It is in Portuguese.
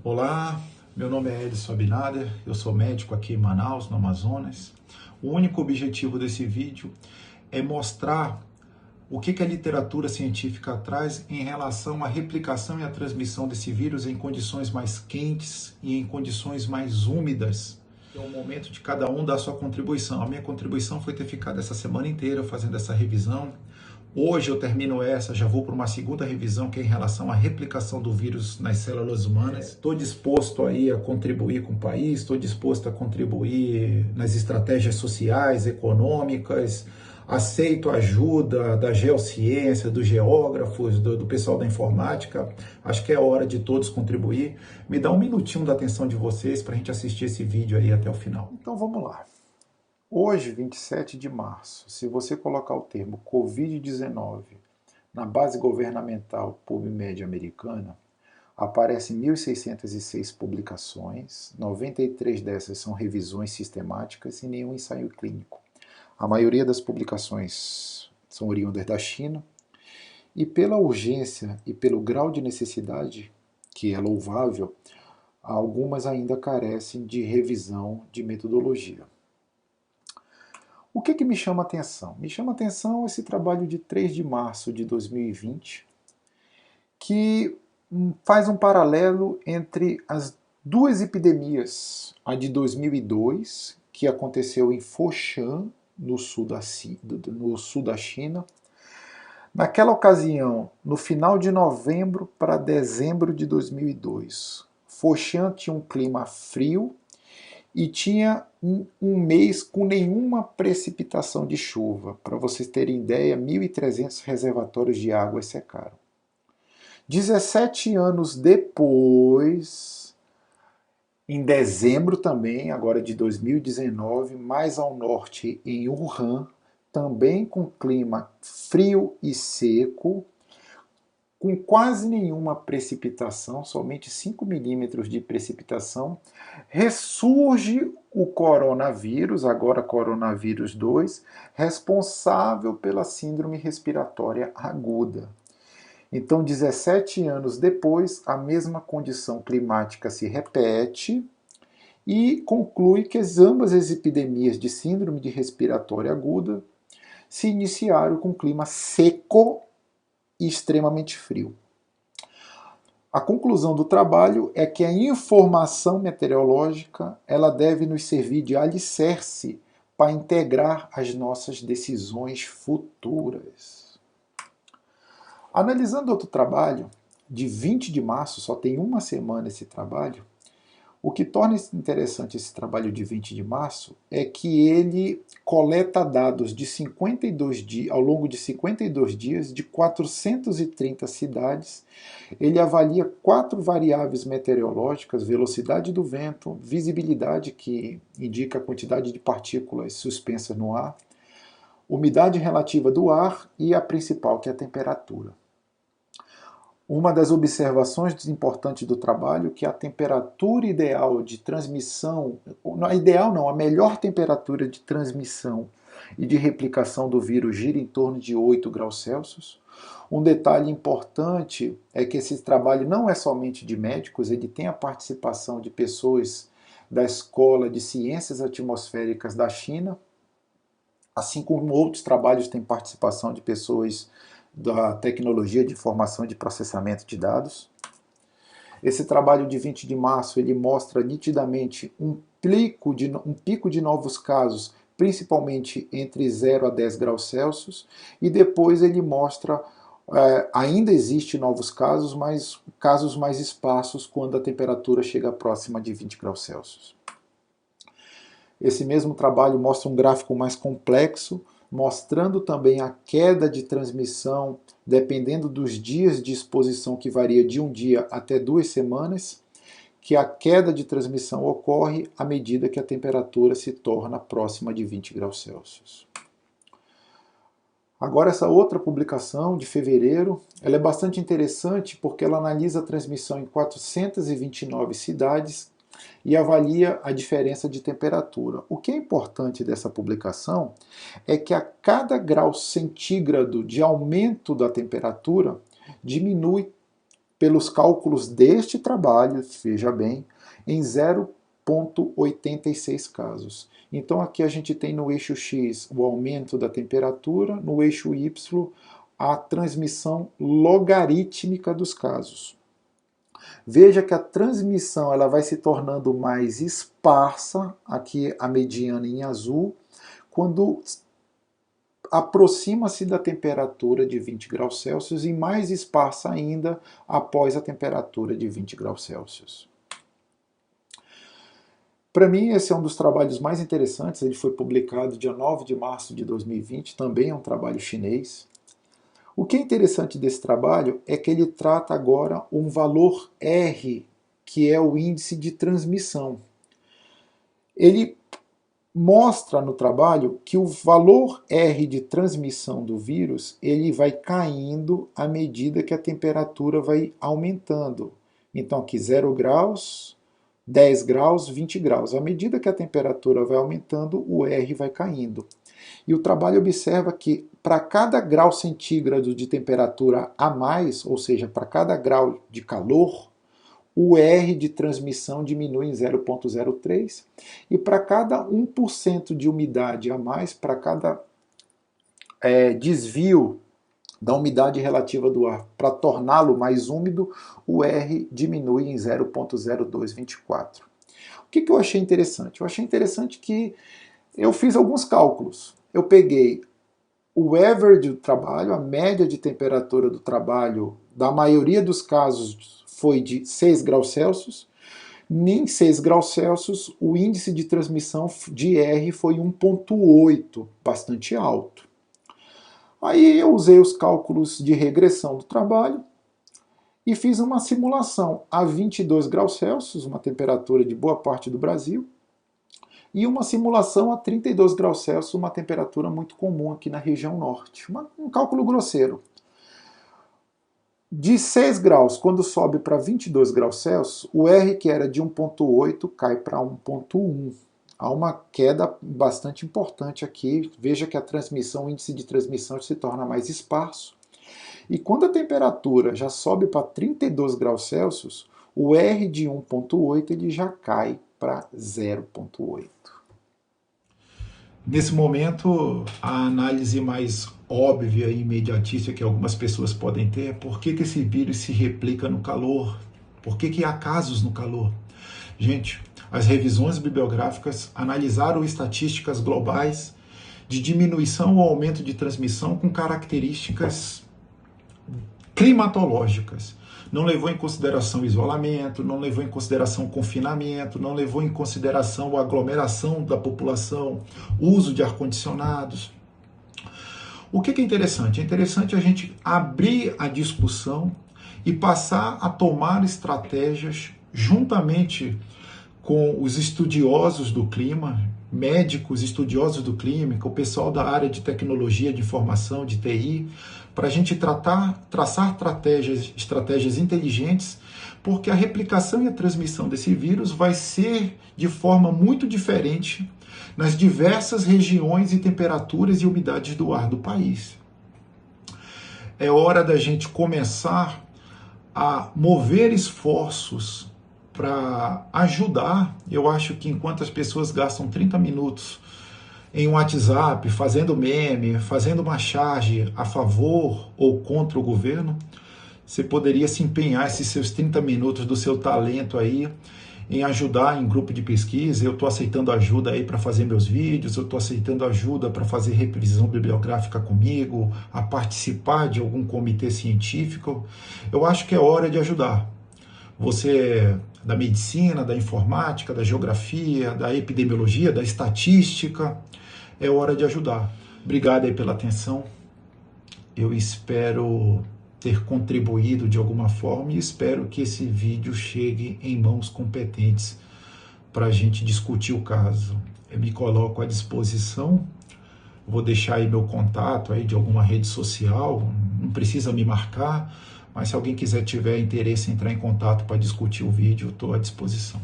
Olá, meu nome é Edson Abinader, eu sou médico aqui em Manaus, no Amazonas. O único objetivo desse vídeo é mostrar o que a literatura científica traz em relação à replicação e à transmissão desse vírus em condições mais quentes e em condições mais úmidas. É o momento de cada um dar sua contribuição. A minha contribuição foi ter ficado essa semana inteira fazendo essa revisão. Hoje eu termino essa, já vou para uma segunda revisão que é em relação à replicação do vírus nas células humanas. Estou disposto aí a contribuir com o país, estou disposto a contribuir nas estratégias sociais, econômicas, aceito a ajuda da geociência, dos geógrafos, do pessoal da informática. Acho que é hora de todos contribuir. Me dá um minutinho da atenção de vocês para a gente assistir esse vídeo aí até o final. Então vamos lá. Hoje, 27 de março, se você colocar o termo Covid-19 na base governamental PubMed americana, aparecem 1.606 publicações, 93 dessas são revisões sistemáticas e nenhum ensaio clínico. A maioria das publicações são oriundas da China e pela urgência e pelo grau de necessidade, que é louvável, algumas ainda carecem de revisão de metodologia. O que me chama a atenção? Me chama a atenção esse trabalho de 3 de março de 2020, que faz um paralelo entre as duas epidemias, a de 2002, que aconteceu em Foshan, no sul da China. Naquela ocasião, no final de novembro para dezembro de 2002, Foshan tinha um clima frio e tinha um mês com nenhuma precipitação de chuva. Para vocês terem ideia, 1.300 reservatórios de água secaram. 17 anos depois, em dezembro também, agora de 2019, mais ao norte, em Wuhan, também com clima frio e seco, com quase nenhuma precipitação, somente 5 milímetros de precipitação, ressurge o coronavírus, agora coronavírus 2, responsável pela síndrome respiratória aguda. Então, 17 anos depois, a mesma condição climática se repete e conclui que ambas as epidemias de síndrome de respiratória aguda se iniciaram com clima seco e extremamente frio. A conclusão do trabalho é que a informação meteorológica ela deve nos servir de alicerce para integrar as nossas decisões futuras. Analisando outro trabalho, de 20 de março, só tem uma semana esse trabalho, o que torna interessante esse trabalho de 20 de março é que ele coleta dados de 52 dias, ao longo de 52 dias, de 430 cidades. Ele avalia 4 variáveis meteorológicas: velocidade do vento, visibilidade, que indica a quantidade de partículas suspensas no ar, umidade relativa do ar e a principal, que é a temperatura. Uma das observações importantes do trabalho é que a temperatura ideal de transmissão, a melhor temperatura de transmissão e de replicação do vírus gira em torno de 8 graus Celsius. Um detalhe importante é que esse trabalho não é somente de médicos, ele tem a participação de pessoas da Escola de Ciências Atmosféricas da China, assim como outros trabalhos têm participação de pessoas da tecnologia de informação e de processamento de dados. Esse trabalho de 20 de março ele mostra nitidamente um pico de novos casos, principalmente entre 0 a 10 graus Celsius, e depois ele mostra ainda existe novos casos, mas casos mais esparsos quando a temperatura chega próxima de 20 graus Celsius. Esse mesmo trabalho mostra um gráfico mais complexo, mostrando também a queda de transmissão dependendo dos dias de exposição, que varia de um dia até 2 semanas, que a queda de transmissão ocorre à medida que a temperatura se torna próxima de 20 graus Celsius. Agora, essa outra publicação de fevereiro, ela é bastante interessante porque ela analisa a transmissão em 429 cidades e avalia a diferença de temperatura. O que é importante dessa publicação é que a cada grau centígrado de aumento da temperatura diminui pelos cálculos deste trabalho, veja bem, em 0,86 casos. Então aqui a gente tem no eixo X o aumento da temperatura, no eixo Y a transmissão logarítmica dos casos. Veja que a transmissão ela vai se tornando mais esparsa, aqui a mediana em azul, quando aproxima-se da temperatura de 20 graus Celsius e mais esparsa ainda após a temperatura de 20 graus Celsius. Para mim, esse é um dos trabalhos mais interessantes. Ele foi publicado dia 9 de março de 2020, também é um trabalho chinês. O que é interessante desse trabalho é que ele trata agora um valor R, que é o índice de transmissão. Ele mostra no trabalho que o valor R de transmissão do vírus ele vai caindo à medida que a temperatura vai aumentando. Então aqui 0 graus, 10 graus, 20 graus. À medida que a temperatura vai aumentando, o R vai caindo. E o trabalho observa que para cada grau centígrado de temperatura a mais, ou seja, para cada grau de calor, o R de transmissão diminui em 0,03 e para cada 1% de umidade a mais, para cada desvio da umidade relativa do ar, para torná-lo mais úmido, o R diminui em 0,0224. O que eu achei interessante? Eu achei interessante que eu fiz alguns cálculos. Eu peguei o average do trabalho, a média de temperatura do trabalho, da maioria dos casos foi de 6 graus Celsius. Em 6 graus Celsius, o índice de transmissão de R foi 1,8, bastante alto. Aí eu usei os cálculos de regressão do trabalho e fiz uma simulação a 22 graus Celsius, uma temperatura de boa parte do Brasil, e uma simulação a 32 graus Celsius, uma temperatura muito comum aqui na região norte. Um cálculo grosseiro. De 6 graus, quando sobe para 22 graus Celsius, o R, que era de 1,8, cai para 1,1. Há uma queda bastante importante aqui. Veja que a transmissão, o índice de transmissão se torna mais esparso. E quando a temperatura já sobe para 32 graus Celsius, o R de 1,8 ele já cai para 0,8. Nesse momento, a análise mais óbvia e imediatista que algumas pessoas podem ter é por que esse vírus se replica no calor? Por que há casos no calor? Gente, as revisões bibliográficas analisaram estatísticas globais de diminuição ou aumento de transmissão com características climatológicas. Não levou em consideração isolamento, não levou em consideração confinamento, não levou em consideração a aglomeração da população, uso de ar-condicionados. O que é interessante? É interessante a gente abrir a discussão e passar a tomar estratégias juntamente com os estudiosos do clima, médicos, estudiosos do clima, o pessoal da área de tecnologia de informação, de TI, para a gente traçar estratégias inteligentes, porque a replicação e a transmissão desse vírus vai ser de forma muito diferente nas diversas regiões e temperaturas e umidades do ar do país. É hora da gente começar a mover esforços para ajudar. Eu acho que enquanto as pessoas gastam 30 minutos em um WhatsApp, fazendo meme, fazendo uma charge a favor ou contra o governo, você poderia se empenhar esses seus 30 minutos do seu talento aí em ajudar em grupo de pesquisa. Eu estou aceitando ajuda aí para fazer meus vídeos, eu estou aceitando ajuda para fazer revisão bibliográfica comigo, a participar de algum comitê científico. Eu acho que é hora de ajudar. Você da medicina, da informática, da geografia, da epidemiologia, da estatística, é hora de ajudar. Obrigado aí pela atenção. Eu espero ter contribuído de alguma forma e espero que esse vídeo chegue em mãos competentes para a gente discutir o caso. Eu me coloco à disposição, vou deixar aí meu contato aí de alguma rede social, não precisa me marcar, mas se alguém tiver interesse em entrar em contato para discutir o vídeo, eu estou à disposição.